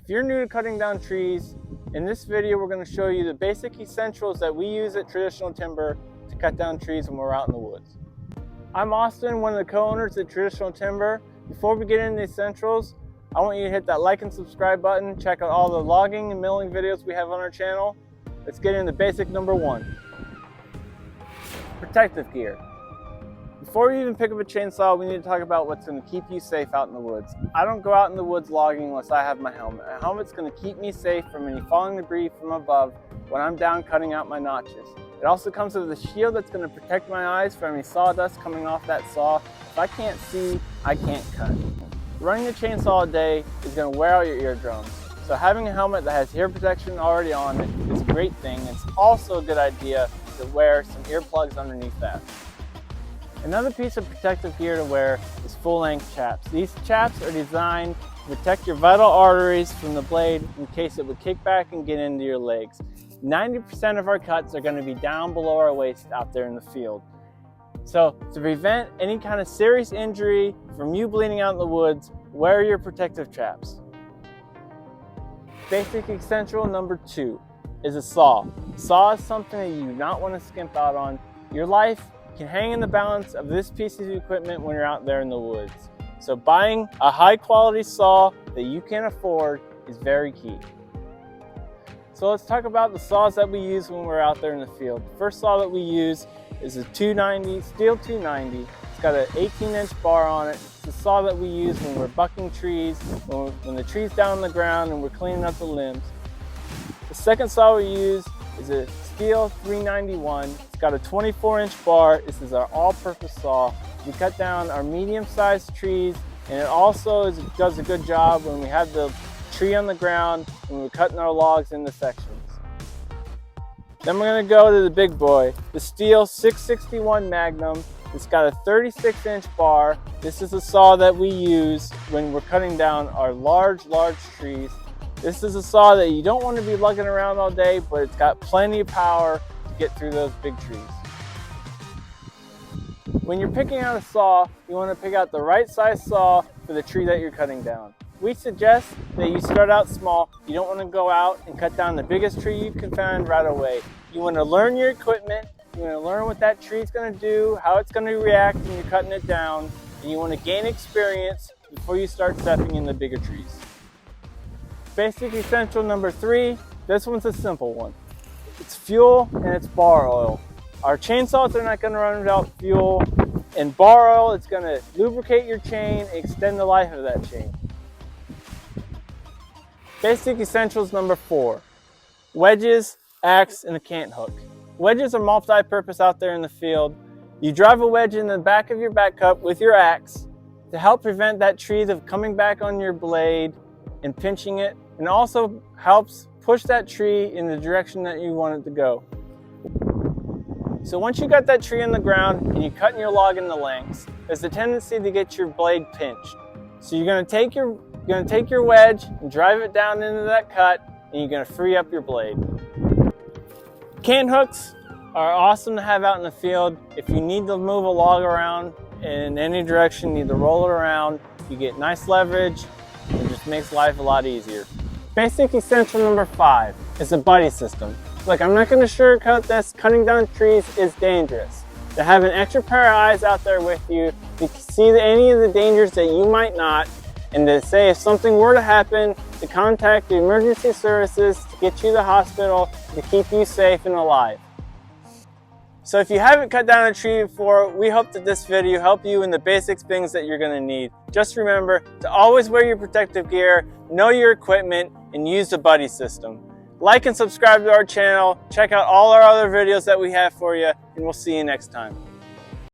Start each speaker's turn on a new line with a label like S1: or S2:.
S1: If you're new to cutting down trees, in this video we're going to show you the basic essentials that we use at Traditional Timber to cut down trees when we're out in the woods. I'm Austin, one of the co-owners at Traditional Timber. Before we get into the essentials, I want you to hit that like and subscribe button, check out all the logging and milling videos we have on our channel. Let's get into basic number one. Protective gear. Before you even pick up a chainsaw, we need to talk about what's going to keep you safe out in the woods. I don't go out in the woods logging unless I have my helmet. A helmet's going to keep me safe from any falling debris from above when I'm down cutting out my notches. It also comes with a shield that's going to protect my eyes from any sawdust coming off that saw. If I can't see, I can't cut. Running a chainsaw a day is going to wear out your eardrums. So having a helmet that has ear protection already on it is a great thing. It's also a good idea to wear some earplugs underneath that. Another piece of protective gear to wear is full-length chaps. These chaps are designed to protect your vital arteries from the blade in case it would kick back and get into your legs. 90% of our cuts are going to be down below our waist out there in the field. So to prevent any kind of serious injury from you bleeding out in the woods, wear your protective chaps. Basic essential number 2 is a saw. A saw is something that you do not want to skimp out on. Your life can hang in the balance of this piece of equipment when you're out there in the woods. So buying a high quality saw that you can afford is very key. So let's talk about the saws that we use when we're out there in the field. The first saw that we use is a Stihl 290. It's got an 18-inch bar on it. It's the saw that we use when we're bucking trees, when the tree's down on the ground and we're cleaning up the limbs. The second saw we use is a Stihl 391. It's got a 24-inch bar. This is our all-purpose saw. We cut down our medium-sized trees, and it also does a good job when we have the tree on the ground when we're cutting our logs into sections. Then we're going to go to the big boy, the Stihl 661 Magnum. It's got a 36-inch bar. This is a saw that we use when we're cutting down our large trees. This is a saw that you don't want to be lugging around all day, but it's got plenty of power to get through those big trees. When you're picking out a saw, you want to pick out the right size saw for the tree that you're cutting down. We suggest that you start out small. You don't want to go out and cut down the biggest tree you can find right away. You want to learn your equipment. You want to learn what that tree is going to do, how it's going to react when you're cutting it down, and you want to gain experience before you start stepping in the bigger trees. Basic essential number 3, this one's a simple one. It's fuel and it's bar oil. Our chainsaws are not going to run without fuel, and bar oil is going to lubricate your chain and extend the life of that chain. Basic essentials number 4, wedges, axe, and a cant hook. Wedges are multi-purpose out there in the field. You drive a wedge in the back of your back cup with your axe to help prevent that tree from coming back on your blade and pinching it, and also helps push that tree in the direction that you want it to go. So once you got that tree in the ground and you're cutting your log into lengths, there's a tendency to get your blade pinched. So you're going to take your wedge and drive it down into that cut, and you're going to free up your blade. Cant hooks are awesome to have out in the field. If you need to move a log around in any direction, you need to roll it around, you get nice leverage. It just makes life a lot easier. Basic essential number 5 is a buddy system. Look, I'm not going to sugarcoat this. Cutting down trees is dangerous. To have an extra pair of eyes out there with you to see any of the dangers that you might not, and to say if something were to happen, to contact the emergency services to get you to the hospital to keep you safe and alive. So if you haven't cut down a tree before, we hope that this video helped you in the basic things that you're going to need. Just remember to always wear your protective gear, know your equipment, and use the buddy system. Like and subscribe to our channel. Check out all our other videos that we have for you, and we'll see you next time.